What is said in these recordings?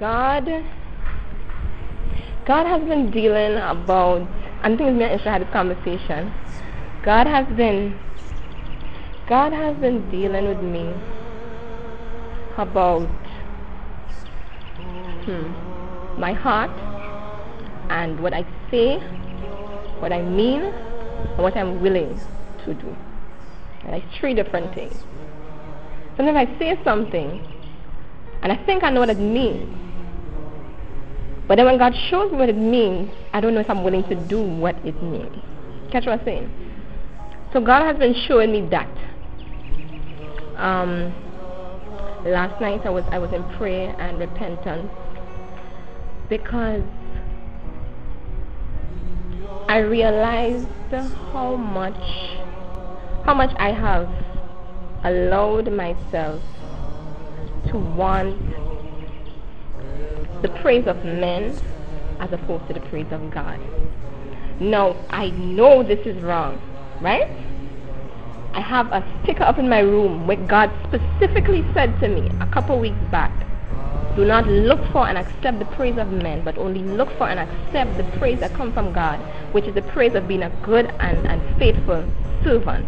God has been dealing about, I think it's me and Isha had this conversation. God has been dealing with me about my heart and what I say, what I mean, and what I'm willing to do. And it's three different things. Sometimes I say something and I think I know what it means. But then when God shows me what it means, I don't know if I'm willing to do what it means. Catch what I'm saying? So God has been showing me that. Last night I was in prayer and repentance because I realized how much I have allowed myself to want the praise of men as opposed to the praise of God. Now, I know this is wrong, right? I have a sticker up in my room where God specifically said to me a couple weeks back, do not look for and accept the praise of men, but only look for and accept the praise that comes from God, which is the praise of being a good and faithful servant.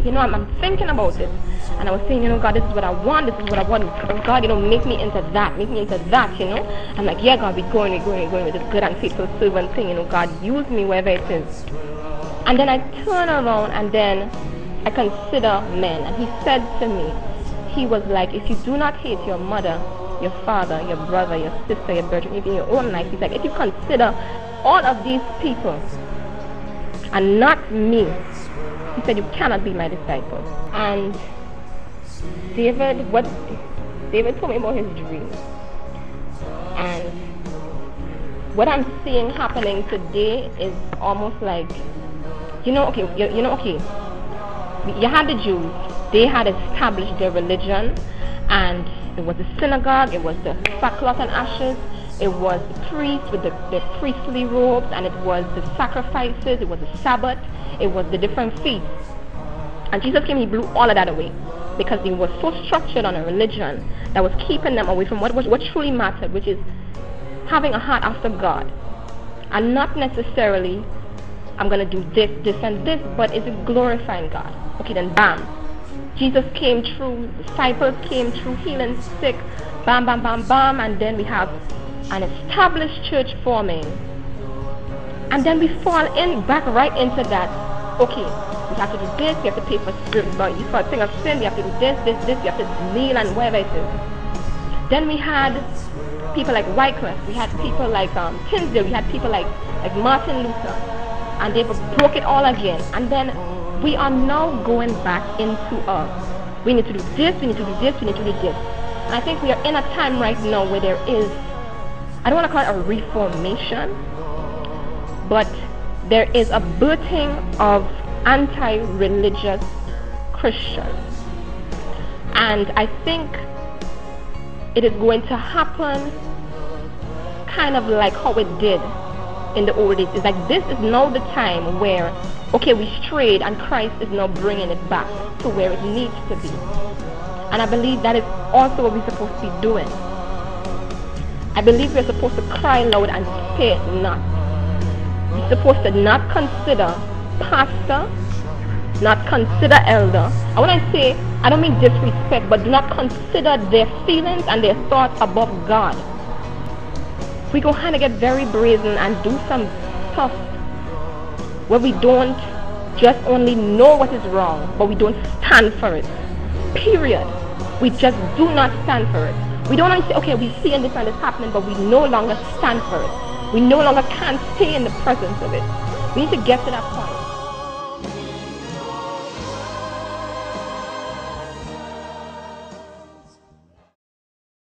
I'm thinking about it, and I was saying, God, this is what I want, God, make me into that, I'm like, yeah, God, we're going with this good and faithful servant thing, God, use me wherever it is. And then I turn around, and then I consider men, and he said to me, he was like, if you do not hate your mother, your father, your brother, your sister, your brethren, even your own life, he's like, if you consider all of these people and not me, he said, you cannot be my disciple. And David told me about his dream. And what I'm seeing happening today is almost like, you had the Jews, they had established their religion, and it was the synagogue, it was the sackcloth and ashes, it was the priests with their priestly robes, and it was the sacrifices, it was the Sabbath, it was the different feasts. And Jesus came, he blew all of that away because they were so structured on a religion that was keeping them away from what truly mattered, which is having a heart after God. And not necessarily, I'm going to do this, and this, but is it glorifying God? Okay, then bam. Jesus came through, disciples came through, healing sick, bam, bam, bam, bam, and then we have an established church forming. And then we fall back right into that. Okay, we have to do this, we have to pay for a thing of sin, we have to do this, we have to kneel and whatever it is. Then we had people like Wycliffe, we had people like Tyndale, we had people like Martin Luther, and they broke it all again. And then we are now going back into we need to do this, we need to do this, we need to do this. And I think we are in a time right now where there is, I don't want to call it a reformation, but there is a birthing of anti-religious Christians. And I think it is going to happen kind of like how it did in the old days. It's like this is now the time where, okay, we strayed and Christ is now bringing it back to where it needs to be. And I believe that is also what we're supposed to be doing. I believe we're supposed to cry loud and spare not. We're supposed to not consider pastor, not consider elder. And when I say, I don't mean disrespect, but do not consider their feelings and their thoughts above God. We go ahead and get very brazen and do some stuff where we don't just only know what is wrong, but we don't stand for it. Period. We just do not stand for it. We don't only say, okay, we see this and this happening, but we no longer stand for it. We no longer can stay in the presence of it. We need to get to that point.